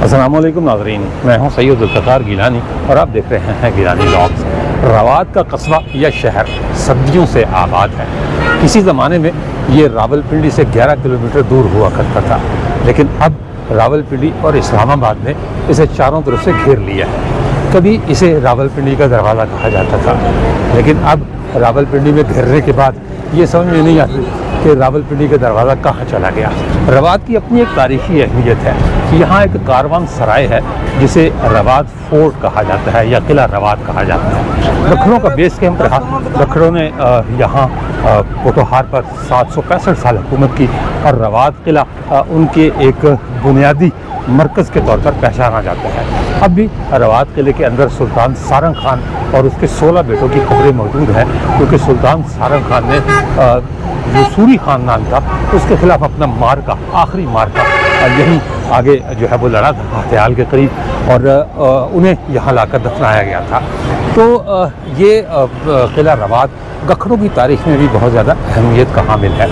अस्सलाम वालेकुम नाज़रीन, मैं हूं सैयद ज़ुल्फ़िकार गिलानी और आप देख रहे हैं गिलानी व्लॉग्स। रवात का कस्बा या शहर सदियों से आबाद है। किसी ज़माने में ये रावलपिंडी से 11 किलोमीटर दूर हुआ करता था, लेकिन अब रावलपिंडी और इस्लामाबाद ने इसे चारों तरफ से घेर लिया है। कभी इसे रावलपिंडी का दरवाज़ा कहा जाता था, लेकिन अब रावलपिंडी में घेरने के बाद ये समझ में नहीं आती कि रावलपिंडी का दरवाज़ा कहाँ चला गया। रवात की अपनी एक तारीखी अहमियत है। यहाँ एक कारवान सराय है जिसे रवात फोर्ट कहा जाता है या किला रवात कहा जाता है। लखनऊ का बेस कैंप रहा। लखनऊ ने यहाँ पोटोहार पर 765 साल हुकूमत की और रवात किला उनके एक बुनियादी मरकज़ के तौर पर पहचाना जाता है। अब भी रवात किले के अंदर सुल्तान सारंग खान और उसके 16 बेटों की कब्रें मौजूद हैं, क्योंकि सुल्तान सारंग खान ने जो सूरी ख़ानदान था उसके खिलाफ अपना मार्का, आखिरी मार्का यहीं आगे जो है वो लड़ा था हथियाल के करीब, और उन्हें यहाँ लाकर दफनाया गया था। तो ये किला रवात लखनऊ की तारीख में भी बहुत ज़्यादा अहमियत का हामिल है।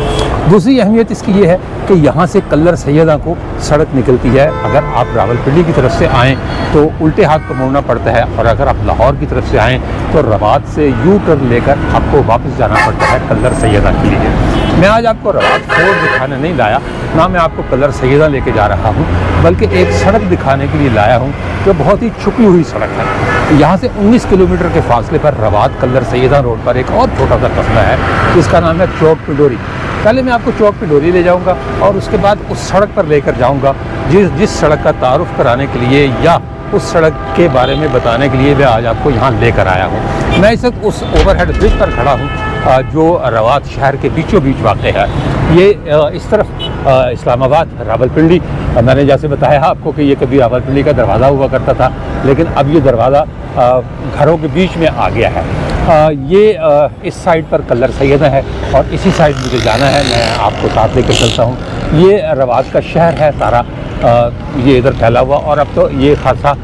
दूसरी अहमियत इसकी ये है कि यहाँ से कल्लर सैयदा को सड़क निकलती है। अगर आप रावलपिंडी की तरफ से आएँ तो उल्टे हाथ पर मुड़ना पड़ता है, और अगर आप लाहौर की तरफ से आएँ तो रवात से यू टर्न लेकर आपको वापस जाना पड़ता है कल्लर सैयदा के लिए। मैं आज आपको रवात फोर्ट दिखाने नहीं लाया, ना मैं आपको कल्लर सैयदा लेके जा रहा हूँ, बल्कि एक सड़क दिखाने के लिए लाया हूँ जो बहुत ही छुपी हुई सड़क है। यहाँ से 19 किलोमीटर के फासले पर रवात कल्लर सैयदा रोड पर एक और छोटा सा कस्बा है जिसका नाम है चौक पिंडोरी। पहले मैं आपको चौक पिंडोरी ले जाऊँगा और उसके बाद उस सड़क पर लेकर जाऊँगा जिस सड़क का तारुफ कराने के लिए या उस सड़क के बारे में बताने के लिए मैं आज आपको यहाँ लेकर आया हूँ। मैं इस वक्त उस ओवरहेड ब्रिज पर खड़ा हूँ जो रवात शहर के बीचों बीच वाक़ है। ये इस तरफ इस्लामाबाद रावलपिंडी, मैंने जैसे बताया आपको कि ये कभी रावलपिंडी का दरवाज़ा हुआ करता था, लेकिन अब ये दरवाज़ा घरों के बीच में आ गया है। ये इस साइड पर कल्लर सैयदा है और इसी साइड मुझे जाना है, मैं आपको साथ लेकर चलता हूँ। ये रवात का शहर है सारा, ये इधर फैला हुआ, और अब तो ये खासा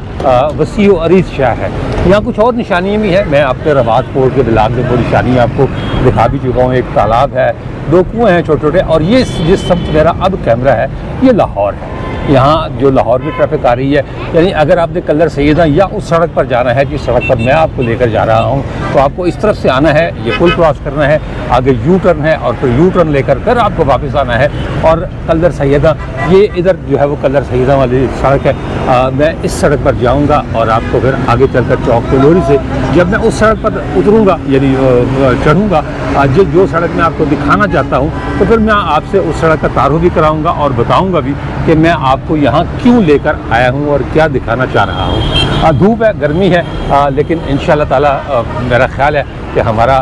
वसी और अरीज़ शहर है। यहाँ कुछ और निशानियाँ भी हैं। मैं अपने रवात फोर्ट के बिलाग में वो निशानियाँ आपको दिखा भी चुका हूँ। एक तालाब है, 2 कुएँ हैं छोटे छोटे, और ये जिस सब मेरा अब कैमरा है ये लाहौर है। यहाँ जो लाहौर की ट्रैफिक आ रही है, यानी अगर आपने कल्लर सैयदा या उस सड़क पर जाना है जिस सड़क पर मैं आपको लेकर जा रहा हूँ, तो आपको इस तरफ से आना है, ये पुल क्रॉस करना है, आगे यू टर्न है और फिर यू टर्न लेकर फिर आपको वापस आना है। और कल्लर सैयदा ये इधर जो है वो कल्लर सैयदा वाली सड़क है। मैं इस सड़क पर जाऊँगा और आपको फिर आगे चलकर चौक पिंडोरी से जब मैं उस सड़क पर उतरूँगा यानी चढ़ूँगा, जो सड़क मैं आपको दिखाना चाहता हूँ, तो फिर मैं आपसे उस सड़क का तारुफ भी कराऊँगा और बताऊँगा भी कि मैं आपको यहाँ क्यों लेकर आया हूँ और क्या दिखाना चाह रहा हूँ। धूप है, गर्मी है, लेकिन इंशाअल्लाह ताला मेरा ख्याल है कि हमारा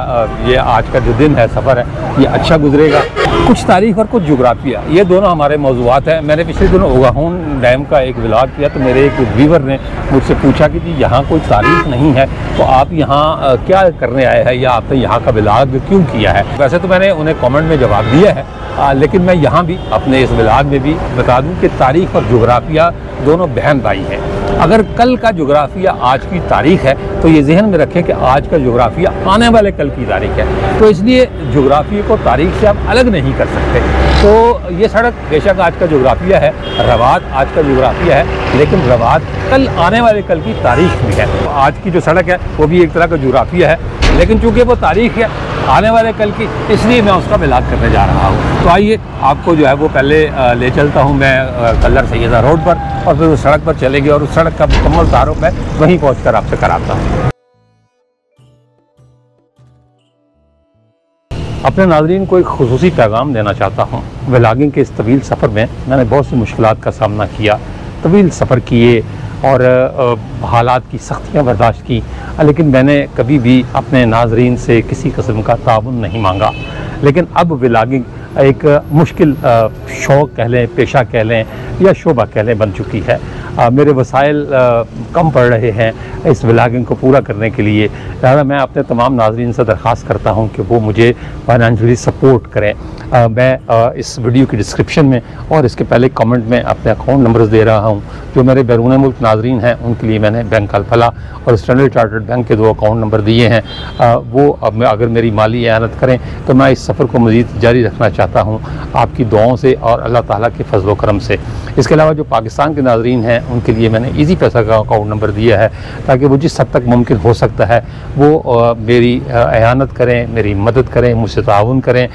ये आज का जो दिन है, सफ़र है, ये अच्छा गुजरेगा। कुछ तारीख़ और कुछ जोग्राफिया, ये दोनों हमारे मौज़ूआत हैं। मैंने पिछले दिनों ओगाहून डैम का एक व्लॉग किया, तो मेरे एक व्यूवर ने मुझसे पूछा कि जी यहाँ कोई तारीख़ नहीं है तो आप यहाँ क्या करने आए हैं या आपने यहाँ का व्लॉग क्यों किया है। वैसे तो मैंने उन्हें कमेंट में जवाब दिया है, लेकिन मैं यहाँ भी अपने इस व्लॉग में भी बता दूँ कि तारीख़ और जोग्राफिया दोनों बहन भाई हैं। अगर कल का जोग्राफिया आज की तारीख़ है तो ये जहन में रखें कि आज का जोग्राफिया आने वाले कल की तारीख़ है, तो इसलिए जोग्राफिया को तारीख़ से आप अलग नहीं कर सकते। तो ये सड़क बेशक आज का जोग्राफिया है, रवात आज का जोग्राफिया है, लेकिन रवात कल आने वाले कल की तारीख़ भी है। तो आज की जो सड़क है वो भी एक तरह का जोग्राफिया है, लेकिन चूँकि वो तारीख़ है आने वाले कल की, इसलिए मैं उसका व्लॉग करने जा रहा हूँ। तो आइए आपको जो है वो पहले ले चलता हूँ मैं कल्लर सैयदा रोड पर, और फिर उस सड़क पर चलेंगे और उस सड़क का मुकम्मल तारुफ मैं वहीं पहुँचकर आपसे कराता हूँ। अपने नाज़रीन को एक खुसूसी पैगाम देना चाहता हूँ। व्लॉगिंग के इस तवील सफ़र में मैंने बहुत सी मुश्किलात का सामना किया, तवील सफ़र किए और हालात की सख्तियाँ बर्दाश्त की, लेकिन मैंने कभी भी अपने नाज़रीन से किसी किस्म का ताउन नहीं मांगा। लेकिन अब व्लॉगिंग एक मुश्किल शौक़ कह लें, पेशा कह लें या शोबा कह लें बन चुकी है। मेरे वसाइल कम पड़ रहे हैं इस व्लॉगिंग को पूरा करने के लिए, लिहाजा मैं अपने तमाम नाज़रीन से दरख्वास्त करता हूं कि वो मुझे फाइनेंशियली सपोर्ट करें। मैं इस वीडियो की डिस्क्रिप्शन में और इसके पहले कमेंट में अपने अकाउंट नंबर्स दे रहा हूं। जो मेरे बैरून मुल्क नाज़रीन हैं उनके लिए मैंने बैंक अल-फलाह और स्टैंडर्ड चार्टर्ड बैंक के 2 अकाउंट नंबर दिए हैं। वो अब अगर मेरी माली एआनत करें तो मैं इस सफ़र को मज़ीद जारी रखना चाहता हूँ आपकी दुआओं से और अल्लाह ताला के फजल व करम से। इसके अलावा जो पाकिस्तान के नाज़रीन हैं उनके लिए मैंने ईजी पैसा का अकाउंट नंबर दिया है ताकि वो जिस हद तक मुमकिन हो सकता है वो मेरी एआनत करें, मेरी मदद करें, मुझसे ताउन करें।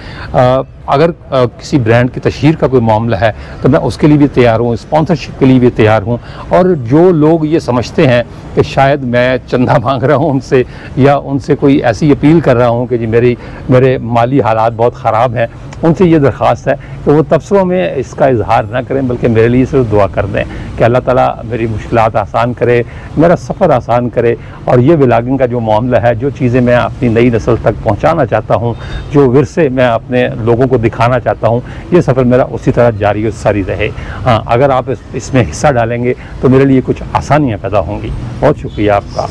अगर किसी ब्रांड की तशहीर का कोई मामला है तो मैं उसके लिए भी तैयार हूँ, स्पॉन्सरशिप के लिए भी तैयार हूँ। और जो लोग ये समझते हैं कि शायद मैं चंदा मांग रहा हूँ उनसे या उनसे कोई ऐसी अपील कर रहा हूँ कि जी मेरे माली हालात बहुत ख़राब हैं, उनसे ये दरख्वास्त है कि वो तबसरों में इसका इजहार ना करें बल्कि मेरे लिए सिर्फ दुआ कर दें कि अल्लाह ताला मेरी मुश्किलात आसान करे, मेरा सफ़र आसान करे। और ये व्लॉगिंग का जो मामला है, जो चीज़ें मैं अपनी नई नस्ल तक पहुँचाना चाहता हूँ, जो विरसे मैं अपने लोगों को दिखाना चाहता हूँ, ये सफ़र मेरा उसी तरह जारी और सारी रहे। हाँ, अगर आप इसमें हिस्सा डालेंगे तो मेरे लिए कुछ आसानियाँ पैदा होंगी। बहुत शुक्रिया आपका।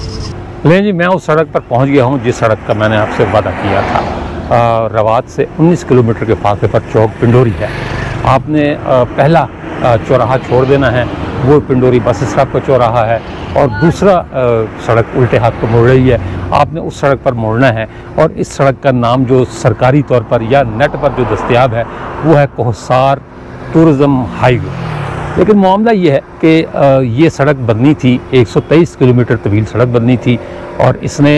लेकिन जी मैं उस सड़क पर पहुँच गया हूँ जिस सड़क का मैंने आपसे वादा किया था। रवात से 19 किलोमीटर के फासले पर चौक पिंडोरी है। आपने पहला चौराहा छोड़ देना है, वो पिंडोरी बस स्टॉप का चौराहा है, और दूसरा सड़क उल्टे हाथ को मुड़ रही है, आपने उस सड़क पर मुड़ना है। और इस सड़क का नाम जो सरकारी तौर पर या नेट पर जो दस्तयाब है वो है कोहसार टूरिज़म हाईवे। लेकिन मामला ये है कि ये सड़क बननी थी, 123 किलोमीटर तवील सड़क बननी थी और इसने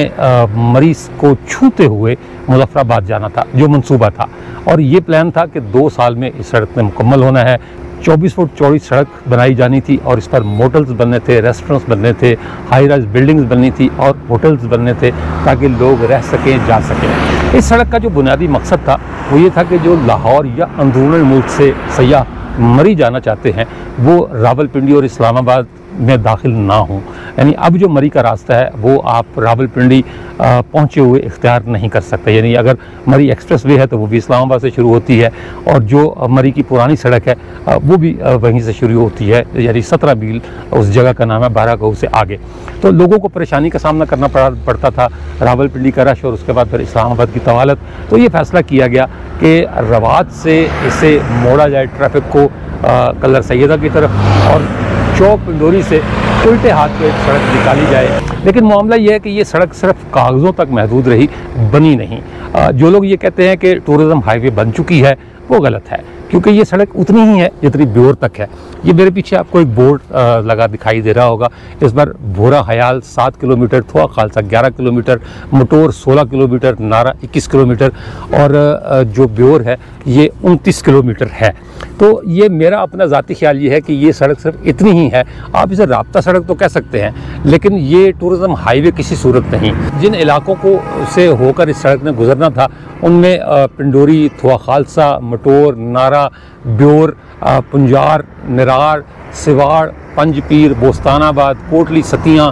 मरीज़ को छूते हुए मुज़फ़्फ़राबाद जाना था, जो मंसूबा था। और ये प्लान था कि 2 साल में इस सड़क में मुकम्मल होना है। 24 फुट चौड़ी सड़क बनाई जानी थी और इस पर मोटल्स बनने थे, रेस्टोरेंट्स बनने थे, हाई राइज बिल्डिंग्स बननी थी और होटल्स बनने थे ताकि लोग रह सकें, जा सकें। इस सड़क का जो बुनियादी मकसद था वो ये था कि जो लाहौर या अंदरूनी मुल्क से सयाह मरी जाना चाहते हैं वो रावलपिंडी और इस्लामाबाद में दाखिल ना हों। यानी अब जो मरी का रास्ता है वो आप रावलपिंडी पहुँचे हुए इख्तियार नहीं कर सकते। यानी अगर मरी एक्सप्रेस वे है तो वो भी इस्लामाबाद से शुरू होती है और जो मरी की पुरानी सड़क है वो भी वहीं से शुरू होती है, यानी 17 मील उस जगह का नाम है, 12 गाँव से आगे। तो लोगों को परेशानी का सामना करना पड़ता था, रावलपिंडी का रश और उसके बाद फिर इस्लामाबाद की तवालत। तो ये फैसला किया गया कि रवात से इसे मोड़ा जाए ट्रैफिक को कलर सैयदा की तरफ और चौक पिंडोरी से उल्टे हाथ पे सड़क निकाली जाए। लेकिन मामला ये है कि ये सड़क सिर्फ कागज़ों तक महदूद रही, बनी नहीं। जो लोग ये कहते हैं कि टूरिज़म हाईवे बन चुकी है वो गलत है, क्योंकि ये सड़क उतनी ही है जितनी ब्योर तक है। ये मेरे पीछे आपको एक बोर्ड लगा दिखाई दे रहा होगा, इस पर भोरा हयाल 7 किलोमीटर, थोआ खालसा 11 किलोमीटर, मटोर 16 किलोमीटर, नारा 21 किलोमीटर और जो ब्योर है ये 29 किलोमीटर है। तो ये मेरा अपना ज़ाती ख्याल ये है कि ये सड़क सिर्फ इतनी ही है। आप इसे राब्ता सड़क तो कह सकते हैं, लेकिन ये टूरिज़म हाईवे किसी सूरत नहीं। जिन इलाकों को से होकर इस सड़क ने गुजरना था उनमें पिंडोरी, थोआ खालसा, मटोर, नारा, ब्योर, पुंजार, निरार, सिवाड़, पंजपीर, बोस्तानाबाद, कोटली, सतियाँ,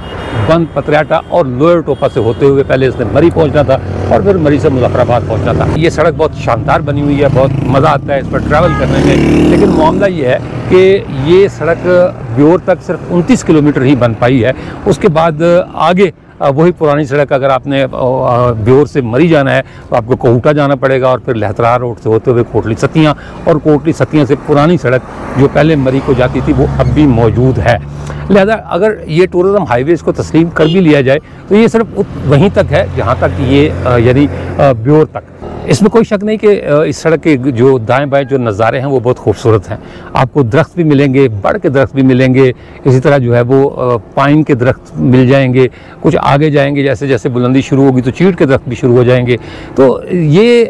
बंद, पतराटा और लोअर टोपा से होते हुए पहले इसने मरी पहुंचना था और फिर मरी से मुज़फ़्फ़राबाद पहुंचना था। ये सड़क बहुत शानदार बनी हुई है, बहुत मज़ा आता है इस पर ट्रैवल करने में। लेकिन मामला ये है कि ये सड़क ब्योर तक सिर्फ 29 किलोमीटर ही बन पाई है। उसके बाद आगे वही पुरानी सड़क, अगर आपने ब्योर से मरी जाना है तो आपको कोहूटा जाना पड़ेगा और फिर लहतरा रोड से होते हुए कोटली सतियाँ, और कोटली सतियाँ से पुरानी सड़क जो पहले मरी को जाती थी वो अब भी मौजूद है। लिहाजा अगर ये टूरिज़म हाईवे इसको तस्लीम कर भी लिया जाए तो ये सिर्फ वहीं तक है जहाँ तक ये यानी ब्योर तक। इसमें कोई शक नहीं कि इस सड़क के जो दाएं बाएं जो नज़ारे हैं वो बहुत खूबसूरत हैं। आपको दरख्त भी मिलेंगे, बड़ के दरख्त भी मिलेंगे, इसी तरह जो है वो पाइन के दरख्त मिल जाएंगे। कुछ आगे जाएंगे जैसे जैसे बुलंदी शुरू होगी तो चीड़ के दरख्त भी शुरू हो जाएंगे। तो ये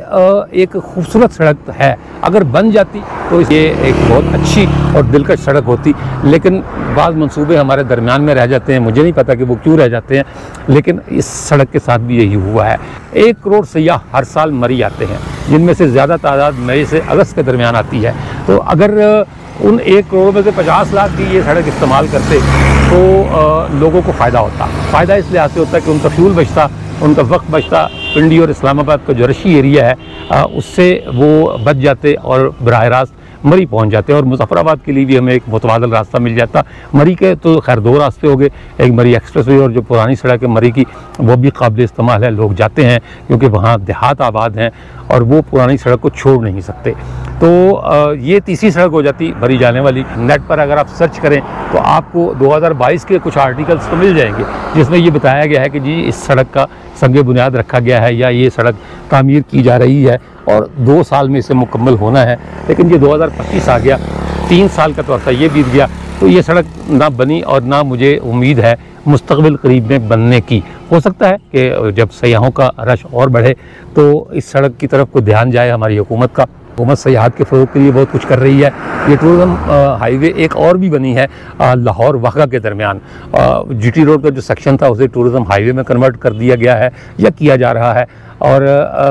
एक खूबसूरत सड़क है। अगर बन जाती तो ये एक बहुत अच्छी और दिलकश सड़क होती, लेकिन बाज़ मंसूबे हमारे दरमियान में रह जाते हैं। मुझे नहीं पता कि वो क्यों रह जाते हैं, लेकिन इस सड़क के साथ भी यही हुआ है। 1 करोड़ सयाह हर साल मरी आते हैं, जिनमें से ज़्यादा तादाद मई से अगस्त के दरमियान आती है। तो अगर उन 1 करोड़ में से 50 लाख की ये सड़क इस्तेमाल करते तो लोगों को फ़ायदा होता। फ़ायदा इस लिहाज से होता कि उनका फ्यूल बचता, उनका वक्त बचता, पिंडी और इस्लामाबाद का जो रशी एरिया है उससे वो बच जाते और बराह रास्त मरी पहुंच जाते और मुजफ्फराबाद के लिए भी हमें एक मुतबादल रास्ता मिल जाता। मरी के तो खैर 2 रास्ते हो गए, एक मरी एक्सप्रेसवे और जो पुरानी सड़क है मरी की, वो भी काबिल इस्तेमाल है, लोग जाते हैं क्योंकि वहाँ देहात आबाद हैं और वो पुरानी सड़क को छोड़ नहीं सकते। तो ये तीसरी सड़क हो जाती मरी जाने वाली। नेट पर अगर आप सर्च करें तो आपको 2022 के कुछ आर्टिकल्स तो मिल जाएंगे जिसमें ये बताया गया है कि जी इस सड़क का संग बुनियाद रखा गया है या ये सड़क तामीर की जा रही है और 2 साल में इसे मुकम्मल होना है। लेकिन ये 2025 आ गया, 3 साल का तो अर्सा ये बीत गया, तो ये सड़क ना बनी और ना मुझे उम्मीद है मुस्तक़बिल करीब में बनने की। हो सकता है कि जब सयाहों का रश और बढ़े तो इस सड़क की तरफ को ध्यान जाए हमारी हुकूमत का। हुकूमत सयाहत के फ़रोग़ के लिए बहुत कुछ कर रही है। ये टूरिज़म हाईवे एक और भी बनी है लाहौर वाघा के दरमियान। GT रोड का जो सेक्शन था उसे टूरिज़म हाईवे में कन्वर्ट कर दिया गया है या किया जा रहा है और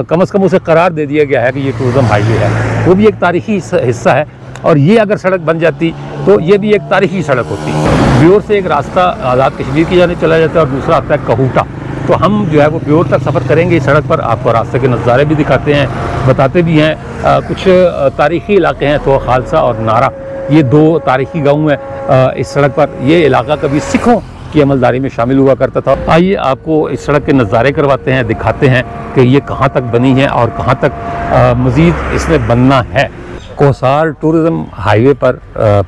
कम से कम उसे करार दे दिया गया है कि ये टूरिज़म हाईवे है। वो भी एक तारीख़ी हिस्सा है और ये अगर सड़क बन जाती तो ये भी एक तारीख़ी सड़क होती। ब्योर से एक रास्ता आज़ाद कश्मीर की जाने चला जाता है और दूसरा आता है कहूटा। तो हम जो है वो ब्योर तक सफ़र करेंगे इस सड़क पर, आपको रास्ते के नज़ारे भी दिखाते हैं, बताते भी हैं। कुछ तारीख़ी इलाके हैं तो खालसा और नारा, ये 2 तारीख़ी गाँव हैं इस सड़क पर। ये इलाका कभी सिखों की अमलदारी में शामिल हुआ करता था। आइए आपको इस सड़क के नज़ारे करवाते हैं, दिखाते हैं कि ये कहाँ तक बनी है और कहाँ तक मज़ीद इसमें बनना है। कोसार टूरिज़म हाईवे पर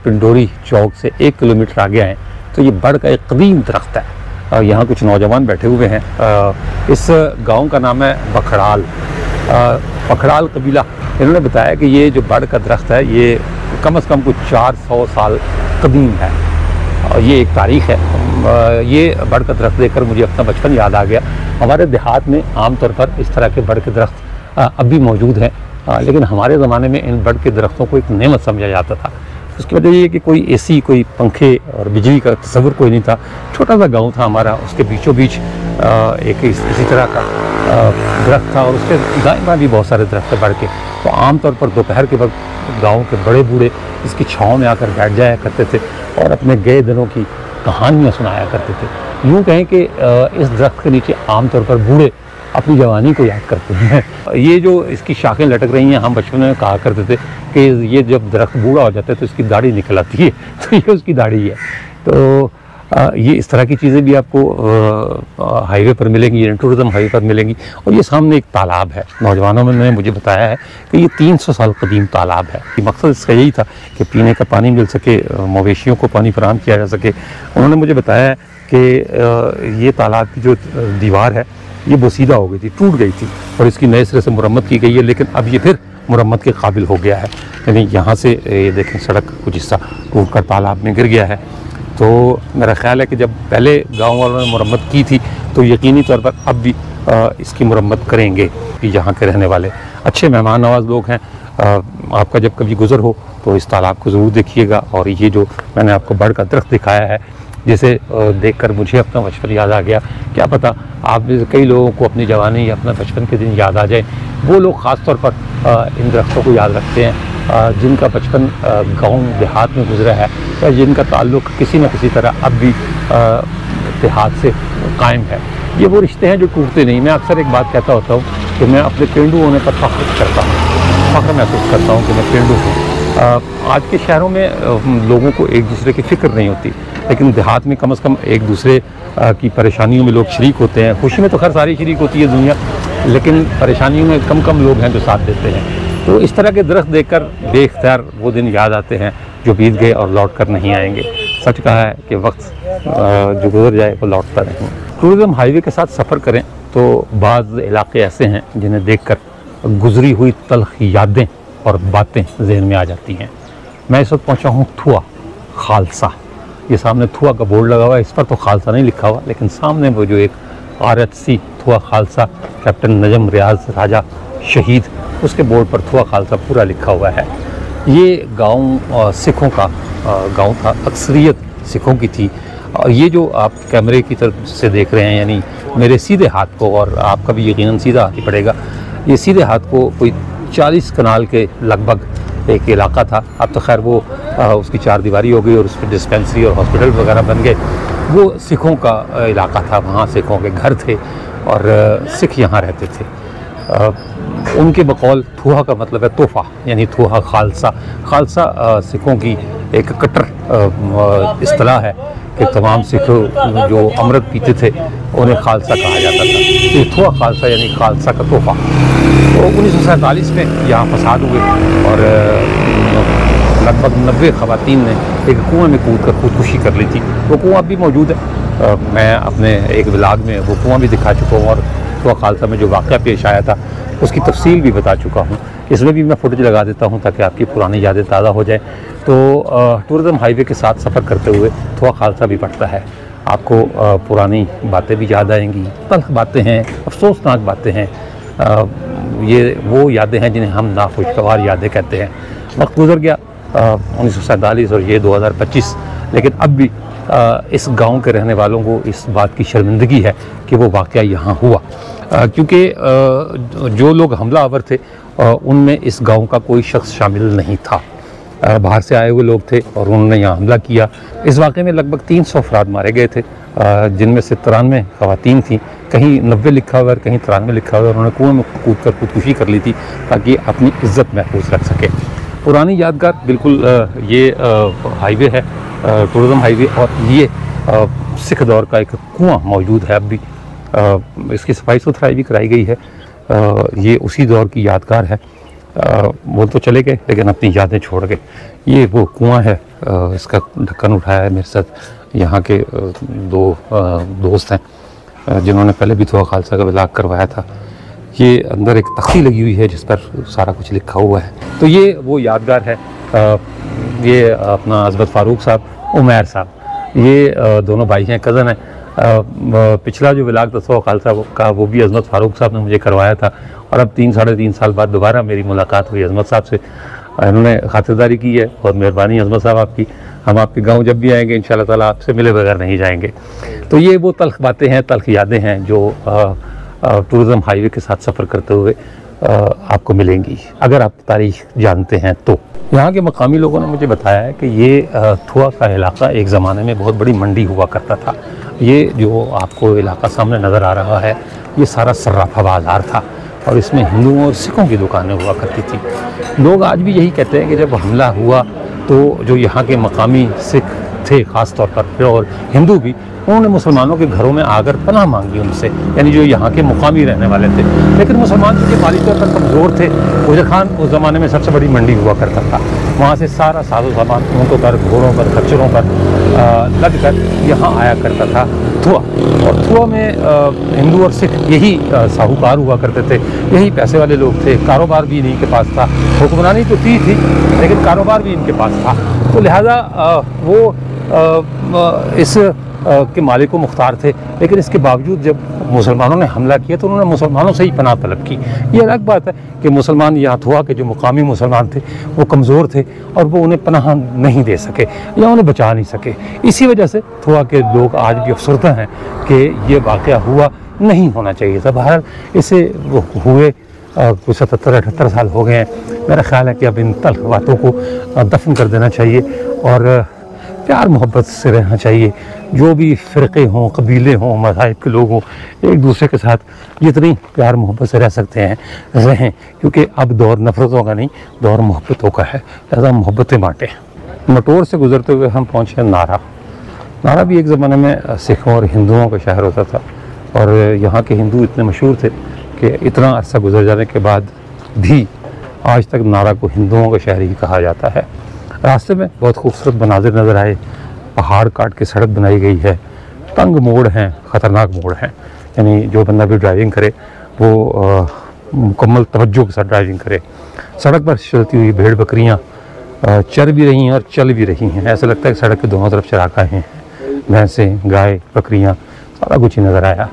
पिंडोरी चौक से 1 किलोमीटर आगे आएँ तो ये बड़ का एक कदीम दरख्त है। यहाँ कुछ नौजवान बैठे हुए हैं। इस गांव का नाम है बखड़ाल, पखड़ाल कबीला। इन्होंने बताया कि ये जो बड़ का दरख्त है ये कम से कम कुछ 400 साल कदीम है और ये एक तारीख़ है। ये बड़ का दरख्त देखकर मुझे अपना बचपन याद आ गया। हमारे देहात में आमतौर पर इस तरह के बड़ के दरख्त अब भी मौजूद हैं, लेकिन हमारे ज़माने में इन बड़ के दरख्तों को एक नेमत समझा जाता था। उसकी वजह ये कि कोई एसी, कोई पंखे और बिजली का तस्वुर कोई नहीं था। छोटा सा गांव था हमारा, उसके बीचों बीच एक इसी तरह का दरख्त था और उसके दाएं बाएं भी बहुत सारे दरख्त बढ़ के। तो आमतौर पर दोपहर के वक्त गांव के बड़े बूढ़े इसकी छाँव में आकर बैठ जाया करते थे और अपने गए दिनों की कहानियाँ सुनाया करते थे। यूँ कहें कि इस दरख्त के नीचे आमतौर पर बूढ़े अपनी जवानी को याद करते हैं। ये जो इसकी शाखें लटक रही हैं, हम बचपन में कहा करते थे कि ये जब दरख्त बूढ़ा हो जाता है तो इसकी दाढ़ी निकल आती है, तो ये उसकी दाढ़ी है। तो ये इस तरह की चीज़ें भी आपको हाईवे पर मिलेंगी, टूरिज़म हाईवे पर मिलेंगी। और ये सामने एक तालाब है। नौजवानों ने मुझे बताया है कि ये 300 साल कदीम तालाब है। मकसद इसका यही था कि पीने का पानी मिल सके, मवेशियों को पानी फराहम किया जा सके। उन्होंने मुझे बताया है कि ये तालाब की जो दीवार है ये बोसीदा हो गई थी, टूट गई थी और इसकी नए सिरे से मुरम्मत की गई है, लेकिन अब ये फिर मुरम्मत के काबिल हो गया है। यानी यहाँ से ये देखें सड़क कुछ हिस्सा टूट कर तालाब में गिर गया है। तो मेरा ख्याल है कि जब पहले गांव वालों ने मुरम्मत की थी तो यकीनी तौर पर अब भी इसकी मुरम्मत करेंगे। कि यहाँ के रहने वाले अच्छे मेहमान नवाज लोग हैं। आपका जब कभी गुज़र हो तो इस तालाब को ज़रूर देखिएगा। और ये जो मैंने आपको बड़ का दरख्त दिखाया है, जिसे देखकर मुझे अपना बचपन याद आ गया। क्या पता आप में से कई लोगों को अपनी जवानी या अपना बचपन के दिन याद आ जाए। वो लोग ख़ास तौर पर इन दरख्तों को याद रखते हैं जिनका बचपन गांव देहात में गुजरा है या जिनका ताल्लुक़ किसी न किसी तरह अब भी देहात से कायम है। ये वो रिश्ते हैं जो टूटते नहीं। मैं अक्सर एक बात कहता होता हूँ कि मैं अपने पेंडू होने पर फ़ख्र करता हूँ, फ़ख्र महसूस करता हूँ कि मैं पेंडू हूँ। आज के शहरों में लोगों को एक दूसरे की फ़िक्र नहीं होती, लेकिन देहात में कम से कम एक दूसरे की परेशानियों में लोग शरीक होते हैं। खुशी में तो खैर सारी शरीक होती है दुनिया, लेकिन परेशानियों में कम कम लोग हैं जो साथ देते हैं। तो इस तरह के दरख्त देखकर बेख्तियार वो दिन याद आते हैं जो बीत गए और लौट कर नहीं आएंगे। सच कहा है कि वक्त जो गुजर जाए वो लौटता नहीं। टूरिज़म हाईवे के साथ सफ़र करें तो बाज़ इलाके ऐसे हैं जिन्हें देखकर गुजरी हुई तल्ख यादें और बातें जहन में आ जाती हैं। मैं इस वक्त पहुँचा हूँ थुआ खालसा। ये सामने थुआ का बोर्ड लगा हुआ है, इस पर तो खालसा नहीं लिखा हुआ, लेकिन सामने वो जो एक RHC थुआ खालसा कैप्टन नजम रियाज राजा शहीद, उसके बोर्ड पर थुआ खालसा पूरा लिखा हुआ है। ये गांव सिखों का गांव था, अक्सरियत सिखों की थी। और ये जो आप कैमरे की तरफ से देख रहे हैं, यानी मेरे सीधे हाथ को, और आपका भी यकीनन सीधा हाथ ही पड़ेगा, ये सीधे हाथ को कोई 40 कनाल के लगभग एक इलाका था। अब तो खैर वो उसकी 4 दीवारी हो गई और उस पर डिस्पेंसरी और हॉस्पिटल वगैरह बन गए। वो सिखों का इलाका था, वहाँ सिखों के घर थे और सिख यहाँ रहते थे। उनके बकौल थुहा का मतलब है तोहफ़ा, यानी थुहा खालसा। खालसा सिखों की एक कट्टर इस्तिलाह है कि तमाम सिख जो अमृत पीते थे उन्हें खालसा कहा जाता था। तो थुहा खालसा यानी खालसा का तोहफ़ा। तो 1947 में यहाँ फसाद हुए और लगभग 90 ख़वातीन ने एक कुएँ में कूद कर खुदकुशी कर ली थी। वो कुआँ अब भी मौजूद है। मैं अपने एक व्लॉग में वो कुआँ भी दिखा चुका हूँ और थुहा खालसा में जो वाक़या पेश आया था उसकी तफसील भी बता चुका हूँ। इसमें भी मैं फुटेज लगा देता हूँ ताकि आपकी पुरानी यादें ताज़ा हो जाए। तो टूरिज़म हाईवे के साथ सफ़र करते हुए थुहा खालसा भी पड़ता है। आपको पुरानी बातें भी याद आएंगी, तल्ख बातें हैं, अफसोसनाक बातें हैं। ये वो यादें हैं जिन्हें हम नाखुशगवार यादें कहते हैं। वक्त गुजर गया 1947 और ये 2025, लेकिन अब भी इस गांव के रहने वालों को इस बात की शर्मिंदगी है कि वो वाक़या यहाँ हुआ, क्योंकि जो लोग हमलावर थे उनमें इस गांव का कोई शख्स शामिल नहीं था। बाहर से आए हुए लोग थे और उन्होंने यहाँ हमला किया। इस वाक़े में लगभग 300 अफराद मारे गए थे, जिनमें से 93 ख़वातीन थीं। कहीं 90 लिखा हुआ, कहीं 93 लिखा हुआ। उन्होंने कुएं में कूद कर खुदकुशी कर ली थी ताकि अपनी इज्जत महफूज रख सके। पुरानी यादगार बिल्कुल ये हाईवे है, टूरिज़म हाईवे, और ये सिख दौर का एक कुआं मौजूद है अब भी। इसकी सफाई सुथराई भी कराई गई है। ये उसी दौर की यादगार है। वो तो चले गए लेकिन अपनी यादें छोड़ गए। ये वो कुआं है, इसका ढक्कन उठाया है मेरे साथ यहाँ के दो दोस्त हैं जिन्होंने पहले भी थुहा खालसा का व्लॉग करवाया था। ये अंदर एक तख्ती लगी हुई है जिस पर सारा कुछ लिखा हुआ है। तो ये वो यादगार है। ये अपना अज़मत फ़ारूक साहब, उमैर साहब, ये दोनों भाई हैं, कज़न हैं। पिछला जो व्लॉग था थुहा खालसा का वो भी अज़मत फ़ारूक साहब ने मुझे करवाया था और अब 3 साढ़े 3 साल बाद दोबारा मेरी मुलाकात हुई अज़मत साहब से। इन्होंने खातिरदारी की है। बहुत मेहरबानी अज़मत साहब आपकी। हम आपके गांव जब भी आएंगे इंशाअल्लाह ताला आपसे मिले बगैर नहीं जाएंगे। तो ये वो तल्ख बातें हैं, तल्ख यादें हैं जो टूरिज़म हाईवे के साथ सफ़र करते हुए आपको मिलेंगी अगर आप तारीख़ जानते हैं तो। यहाँ के मकामी लोगों ने मुझे बताया है कि ये थुहा का इलाका एक ज़माने में बहुत बड़ी मंडी हुआ करता था। ये जो आपको इलाका सामने नज़र आ रहा है ये सारा सर्राफा बाज़ार था और इसमें हिंदुओं और सिखों की दुकानें हुआ करती थी। लोग आज भी यही कहते हैं कि जब हमला हुआ तो जो यहाँ के मकामी सिख थे ख़ास तौर पर और हिंदू भी, उन्होंने मुसलमानों के घरों में आकर पनाह मांगी उनसे, यानी जो यहाँ के मुकामी रहने वाले थे। लेकिन मुसलमान चूँकि माली तौर पर कमज़ोर थे, गुजर खान उस ज़माने में सबसे बड़ी मंडी हुआ करता था। वहाँ से सारा साजो सामान ऊँटों पर, घोड़ों पर, खच्चरों पर लद कर यहाँ आया करता था थुहा। और थुहा में हिंदू और सिख यही साहूकार हुआ करते थे, यही पैसे वाले लोग थे। कारोबार भी इन्हीं के पास था, हुक्मरानी तो थी लेकिन कारोबार भी इनके पास था। तो लिहाजा वो इस के मालिक व मुख्तार थे। लेकिन इसके बावजूद जब मुसलमानों ने हमला किया तो उन्होंने मुसलमानों से ही पनाह तलब की। ये अलग बात है कि मुसलमान यहाँ थुहा के जो मुकामी मुसलमान थे वो कमज़ोर थे और वो उन्हें पनाह नहीं दे सके या उन्हें बचा नहीं सके। इसी वजह से थुहा के लोग आज भी अफसरदा हैं कि ये वाक़या हुआ नहीं होना चाहिए था। बहरहाल इसे वो हुए कुछ 77-78 साल हो गए हैं। मेरा ख़्याल है कि अब इन तल्ख बातों को दफन कर देना चाहिए और प्यार मोहब्बत से रहना चाहिए। जो भी फ़िरक़े हों, कबीले हों, मज़ाहिब के लोग हों, एक दूसरे के साथ जितनी प्यार मोहब्बत से रह सकते हैं रहें, क्योंकि अब दौर नफ़रतों का नहीं, दौर मोहब्बतों का है। लिहाजा मोहब्बतें बाँटें। मटोर से गुज़रते हुए हम पहुँचे नारा। नारा भी एक ज़माने में सिखों और हिंदुओं का शहर होता था और यहाँ के हिंदू इतने मशहूर थे कि इतना अरसा गुजर जाने के बाद भी आज तक नारा को हिंदुओं का शहर ही कहा जाता है। रास्ते में बहुत खूबसूरत मनाजिर नज़र आए। पहाड़ काट के सड़क बनाई गई है, तंग मोड़ हैं, ख़तरनाक मोड़ हैं, यानी जो बंदा भी ड्राइविंग करे वो मुकम्मल तवज्जो के साथ ड्राइविंग करे। सड़क पर चलती हुई भेड़ बकरियाँ चर भी रही हैं और चल भी रही हैं। ऐसा लगता है कि सड़क के दोनों तरफ चरागाहें हैं, भैंसें, गाय, बकरियाँ, सारा कुछ ही नज़र आया।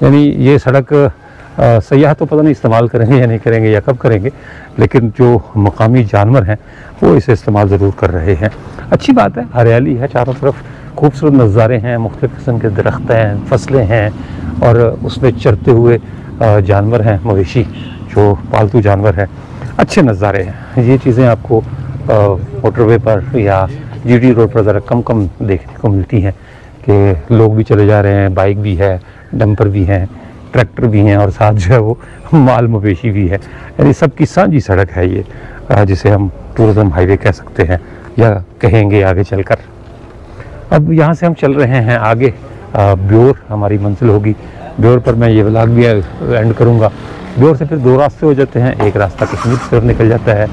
यानी ये सड़क सयाह तो पता नहीं इस्तेमाल करेंगे या नहीं करेंगे या कब करेंगे, लेकिन जो मकामी जानवर हैं वो इसे इस्तेमाल ज़रूर कर रहे हैं। अच्छी बात है, हरियाली है चारों तरफ, खूबसूरत नज़ारे हैं, मुख्तलिफ़ किस्म के दरख्त हैं, फसलें हैं और उसमें चरते हुए जानवर हैं, मवेशी जो पालतू जानवर हैं। अच्छे नज़ारे हैं। ये चीज़ें आपको मोटरवे पर या GT रोड पर ज़रा कम देखने को मिलती हैं कि लोग भी चले जा रहे हैं, बाइक भी है, डंपर भी हैं, ट्रैक्टर भी हैं और साथ जो है वो माल मवेशी भी है, यानी सबकी साझी सड़क है ये, जिसे हम टूरिज़म हाईवे कह सकते हैं या कहेंगे आगे चलकर। अब यहाँ से हम चल रहे हैं आगे, ब्योर हमारी मंजिल होगी। ब्योर पर मैं ये व्लॉग भी एंड करूँगा। ब्योर से फिर 2 रास्ते हो जाते हैं, एक रास्ता कश्मीर की तरफ निकल जाता है,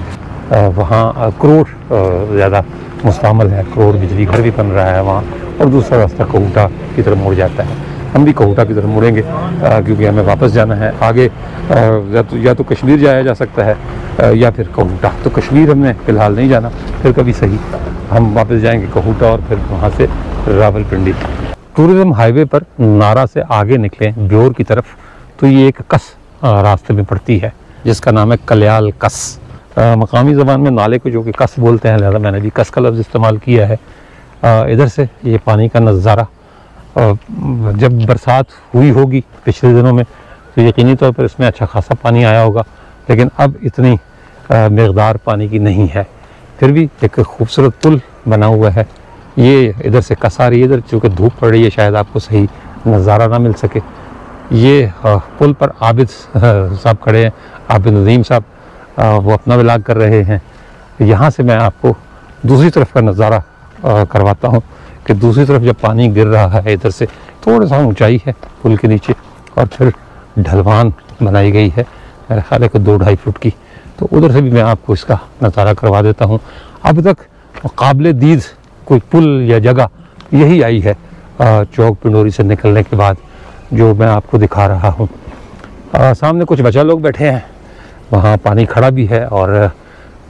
वहाँ करोड़ ज़्यादा मुस्तमल है, करोड़ बिजली घर भी बन रहा है वहाँ, और दूसरा रास्ता कहूटा की तरफ मुड़ जाता है। हम भी कहूटा की तरफ मुड़ेंगे क्योंकि हमें वापस जाना है आगे। या तो कश्मीर जाया जा सकता है या फिर कहूटा। तो कश्मीर हमने फ़िलहाल नहीं जाना, फिर कभी सही हम वापस जाएंगे कहूटा और फिर वहाँ से रावलपिंडी। टूरिज़म हाईवे पर नारा से आगे निकलें ब्योर की तरफ तो ये एक कस रास्ते में पड़ती है जिसका नाम है कल्याल कस। मकामी ज़बान में नाले को जो कि कस बोलते हैं, लिहाजा मैंने भी कस का लफ्ज़ इस्तेमाल किया है। इधर से ये पानी का नज़ारा, जब बरसात हुई होगी पिछले दिनों में तो यकीनी तौर पर इसमें अच्छा खासा पानी आया होगा, लेकिन अब इतनी मकदार पानी की नहीं है। फिर भी एक खूबसूरत पुल बना हुआ है। ये इधर से कस आ रही है, इधर चूँकि धूप पड़ रही है शायद आपको सही नज़ारा ना मिल सके। ये पुल पर आबिद साहब खड़े हैं, आबिद नदीम साहब, वो अपना व्लॉग कर रहे हैं। यहाँ से मैं आपको दूसरी तरफ का नज़ारा करवाता हूँ कि दूसरी तरफ जब पानी गिर रहा है, इधर से थोड़ा सा ऊंचाई है पुल के नीचे और फिर ढलवान बनाई गई है मेरे ख्याल है 2-2.5 फुट की, तो उधर से भी मैं आपको इसका नज़ारा करवा देता हूँ। अब तक काबिल दीद कोई पुल या जगह यही आई है चौक पिंडोरी से निकलने के बाद, जो मैं आपको दिखा रहा हूँ। सामने कुछ बच्चा लोग बैठे हैं, वहाँ पानी खड़ा भी है और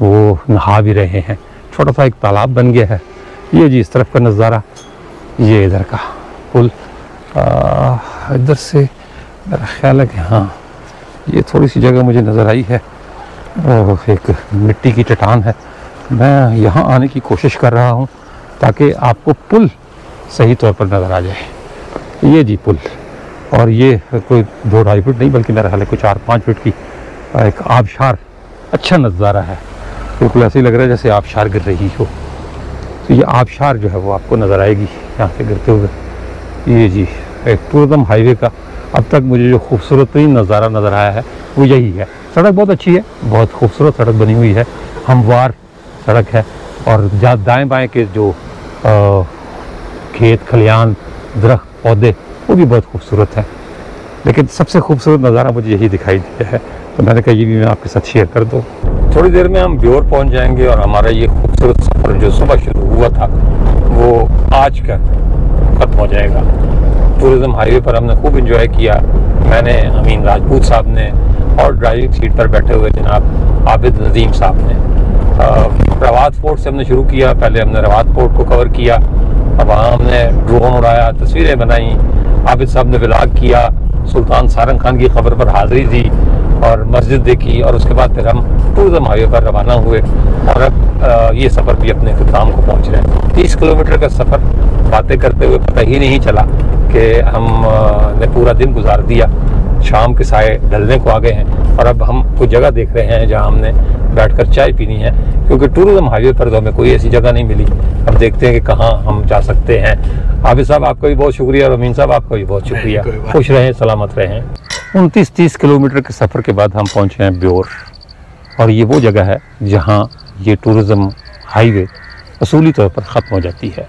वो नहा भी रहे हैं। छोटा सा एक तालाब बन गया है। ये जी इस तरफ का नज़ारा, ये इधर का पुल। इधर से मेरा ख्याल है कि हाँ ये थोड़ी सी जगह मुझे नज़र आई है, एक मिट्टी की चट्टान है। मैं यहाँ आने की कोशिश कर रहा हूँ ताकि आपको पुल सही तौर पर नज़र आ जाए। ये जी पुल, और ये कोई 2-2.5 फुट नहीं बल्कि मेरा ख्याल है कुछ 4-5 फुट की एक आबशार। अच्छा नज़ारा है, बिल्कुल ऐसे ही लग रहा है जैसे आबशार गिर रही हो। तो ये आबशार जो है वो आपको नज़र आएगी यहाँ से गिरते हुए। ये जी एक टूरिज़म हाईवे का अब तक मुझे जो खूबसूरत तरीन नज़ारा नज़र आया है वो यही है। सड़क बहुत अच्छी है, बहुत खूबसूरत सड़क बनी हुई है, हमवार सड़क है, और दाएँ बाएँ के जो खेत खलियान दरख्त पौधे वो भी बहुत खूबसूरत है। लेकिन सबसे खूबसूरत नज़ारा मुझे यही दिखाई दिया है, तो मैंने कहा ये भी मैं आपके साथ शेयर कर दूँ। थोड़ी देर में हम ब्योर पहुंच जाएंगे और हमारा ये खूबसूरत सफ़र जो सुबह शुरू हुआ था वो आज का ख़त्म हो जाएगा। टूरिज़म हाईवे पर हमने खूब इंजॉय किया, मैंने, अमीन राजपूत साहब ने, और ड्राइविंग सीट पर बैठे हुए जनाब आबिद नदीम साहब ने। रवात फोर्ट से हमने शुरू किया, पहले हमने रवात फोर्ट को कवर किया, अब वहाँ हमने ड्रोन उड़ाया, तस्वीरें बनाई, आबिद साहब ने व्लॉग किया, सुल्तान सारंग खान की खबर पर हाज़िरी दी और मस्जिद देखी, और उसके बाद फिर हम टूरिज़म हाईवे पर रवाना हुए और अब ये सफ़र भी अपने इख्तिताम को पहुँच रहे हैं। 30 किलोमीटर का सफ़र बातें करते हुए पता ही नहीं चला कि हमने पूरा दिन गुजार दिया। शाम के साए ढलने को आ गए हैं और अब हम कुछ जगह देख रहे हैं जहाँ हमने बैठकर चाय पीनी है, क्योंकि टूरिज़म हाईवे पर तो हमें कोई ऐसी जगह नहीं मिली। अब देखते हैं कि कहाँ हम जा सकते हैं। आबिद साहब आपका भी बहुत शुक्रिया और अमीन साहब आपका भी बहुत शुक्रिया। खुश रहें, सलामत रहें। 29-30 किलोमीटर के सफ़र के बाद हम पहुँचे हैं ब्योर, और ये वो जगह है जहाँ ये टूरिज़म हाईवे असूली तौर पर ख़त्म हो जाती है।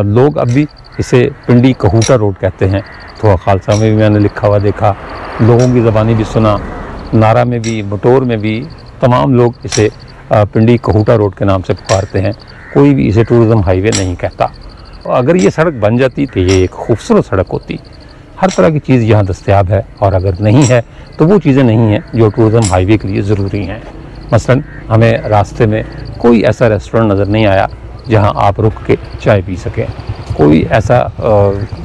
लोग अब भी इसे पिंडी कहूटा रोड कहते हैं। तो खालसा में भी मैंने लिखा हुआ देखा, लोगों की ज़बानी भी सुना, नारा में भी, बटोर में भी, तमाम लोग इसे पिंडी कहूटा रोड के नाम से पुकारते हैं। कोई भी इसे टूरिज़म हाईवे नहीं कहता। अगर ये सड़क बन जाती तो ये एक खूबसूरत सड़क होती। हर तरह की चीज़ यहाँ दस्तयाब है, और अगर नहीं है तो वो चीज़ें नहीं हैं जो टूरिज़म हाईवे के लिए ज़रूरी हैं। मसलन हमें रास्ते में कोई ऐसा रेस्टोरेंट नज़र नहीं आया जहाँ आप रुक के चाय पी सकें, कोई ऐसा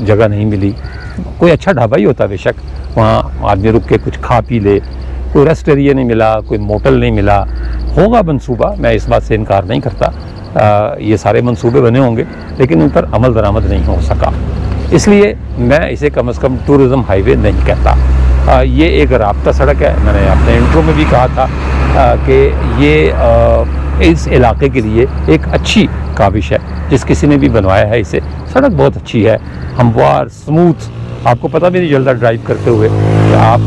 जगह नहीं मिली। कोई अच्छा ढाबा ही होता बेशक, वहाँ आदमी रुक के कुछ खा पी ले, कोई रेस्ट एरिया नहीं मिला, कोई मोटल नहीं मिला। होगा मंसूबा, मैं इस बात से इनकार नहीं करता, ये सारे मंसूबे बने होंगे, लेकिन उन पर अमल दरामद नहीं हो सका। इसलिए मैं इसे कम से कम टूरिज़म हाईवे नहीं कहता। ये एक राब्ता सड़क है। मैंने अपने इंट्रो में भी कहा था कि ये इस इलाके के लिए एक अच्छी काबिश है। जिस किसी ने भी बनवाया है इसे, सड़क बहुत अच्छी है, हमवार, स्मूथ, आपको पता भी नहीं चलता ड्राइव करते हुए कि आप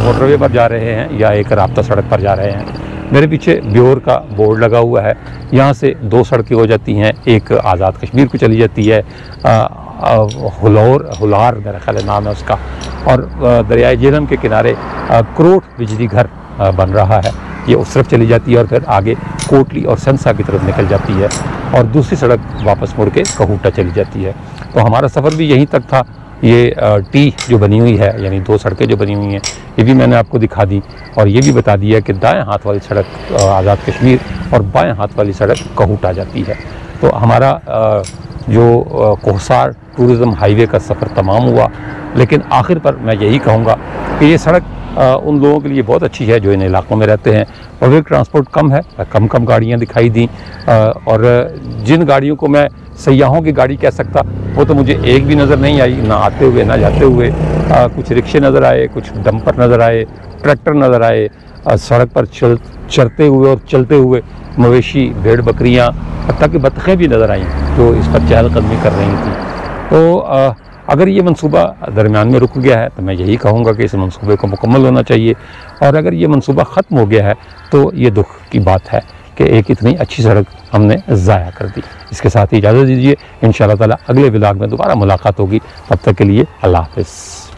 मोटरवे पर जा रहे हैं या एक राब्ता सड़क पर जा रहे हैं। मेरे पीछे ब्योर का बोर्ड लगा हुआ है, यहाँ से 2 सड़कें हो जाती हैं, एक आज़ाद कश्मीर को चली जाती है, हुलार मेरा ख्याल नाम है उसका, और दरियाए झेलम के किनारे करोड़ बिजली घर बन रहा है, ये उस तरफ चली जाती है और फिर आगे कोटली और संसा की तरफ निकल जाती है और दूसरी सड़क वापस मुड़ के कहूटा चली जाती है। तो हमारा सफ़र भी यहीं तक था। ये टी जो बनी हुई है, यानी 2 सड़कें जो बनी हुई हैं, ये भी मैंने आपको दिखा दी और ये भी बता दिया कि दाएं हाथ वाली सड़क आज़ाद कश्मीर और बाएं हाथ वाली सड़क कहूटा जाती है। तो हमारा जो कोहसार टूरिज़म हाईवे का सफ़र तमाम हुआ, लेकिन आखिर पर मैं यही कहूँगा कि ये सड़क उन लोगों के लिए बहुत अच्छी है जो इन इलाकों में रहते हैं। पब्लिक ट्रांसपोर्ट कम है, कम गाड़ियाँ दिखाई दी, और जिन गाड़ियों को मैं सयाहों की गाड़ी कह सकता वो तो मुझे एक भी नज़र नहीं आई, ना आते हुए ना जाते हुए। कुछ रिक्शे नज़र आए, कुछ डंपर नज़र आए, ट्रैक्टर नज़र आए, सड़क पर चलते हुए और चलते हुए मवेशी, भेड़ बकरियाँ, हत्ता कि बतखें भी नज़र आईं जो इस पर चहलकदमी कर रही थी। तो अगर ये मंसूबा दरमियान में रुक गया है तो मैं यही कहूँगा कि इस मंसूबे को मुकम्मल होना चाहिए, और अगर ये मंसूबा ख़त्म हो गया है तो ये दुख की बात है कि एक इतनी अच्छी सड़क हमने ज़ाया कर दी। इसके साथ ही इजाज़त दीजिए, इंशाअल्लाह ताला अगले व्लॉग में दोबारा मुलाकात होगी। तब तक के लिए अल्लाह हाफ़िज़।